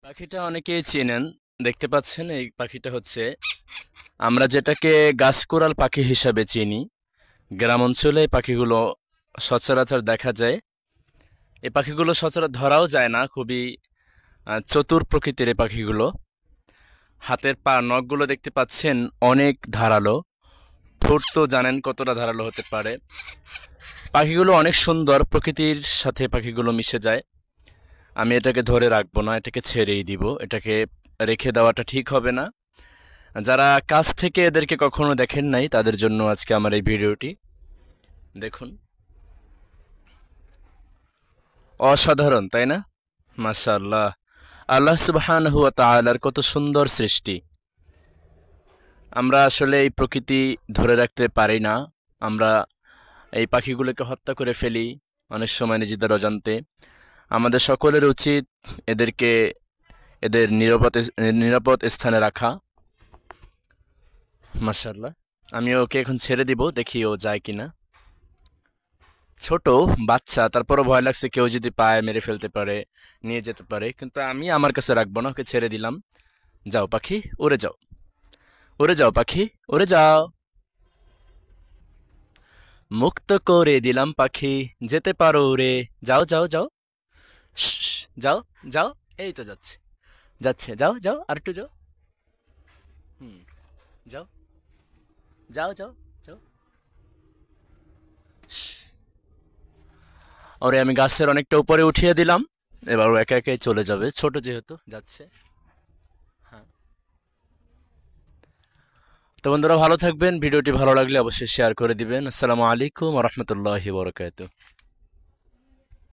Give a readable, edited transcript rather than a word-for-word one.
পাখিটা অনেকেই চেনেন। দেখতে পাচ্ছেন এই পাখিটা হচ্ছে আমরা যেটাকে গাছকোরাল পাখি হিসাবে চিনি। গ্রাম অঞ্চলে এই পাখিগুলো সচরাচর দেখা যায়। এই পাখিগুলো সচরাচর ধরাও যায় না, খুবই চতুর প্রকৃতির এই পাখিগুলো। হাতের পা নখগুলো দেখতে পাচ্ছেন অনেক ধারালো। ঠোঁট তো জানেন কতটা ধারালো হতে পারে। পাখিগুলো অনেক সুন্দর, প্রকৃতির সাথে পাখিগুলো মিশে যায়। আমি এটাকে ধরে রাখবো না, এটাকে ছেড়েই দিব। এটাকে রেখে দেওয়াটা ঠিক হবে না। যারা কাছ থেকে এদেরকে কখনো দেখেন নাই তাদের জন্য আজকে আমার এই ভিডিওটি। দেখুন, অসাধারণ তাই না? মাশাআল্লাহ, আল্লাহ সুবহানাহু ওয়া তাআলার কত সুন্দর সৃষ্টি। আমরা আসলে এই প্রকৃতি ধরে রাখতে পারি না। আমরা এই পাখিগুলোকে হত্যা করে ফেলি অনেক সময় নিজেদের অজান্তে। আমাদের সকলের উচিত এদেরকে এদের নিরাপদ স্থানে রাখা। মাশাআল্লাহ, আমি ওকে এখন ছেড়ে দিব, দেখি ও যায় কিনা। ছোট বাচ্চা, তারপরও ভয় লাগছে কেউ যদি পায় মেরে ফেলতে পারে, নিয়ে যেতে পারে, কিন্তু আমি আমার কাছে রাখবো না, ওকে ছেড়ে দিলাম। যাও পাখি, উড়ে যাও, উড়ে যাও পাখি, উড়ে যাও। মুক্ত করে দিলাম পাখি, যেতে পারো উড়ে। যাও যাও যাও, শ্, যাও যাও। এই তো যাচ্ছে, যাচ্ছে, যাও যাও, আর একটু যাও। হুম, যাও যাও যাও যাও। ওরে আমি গাছের অনেকটা উপরে উঠিয়ে দিলাম। এবার ও একা একাই চলে যাবে, ছোট যেহেতু যাচ্ছে। হ্যাঁ, তো বন্ধুরা ভালো থাকবেন। ভিডিওটি ভালো লাগলে অবশ্যই শেয়ার করে দিবেন। আসসালামু আলাইকুম ওয়া রাহমাতুল্লাহি ওয়া বারাকাতুহু।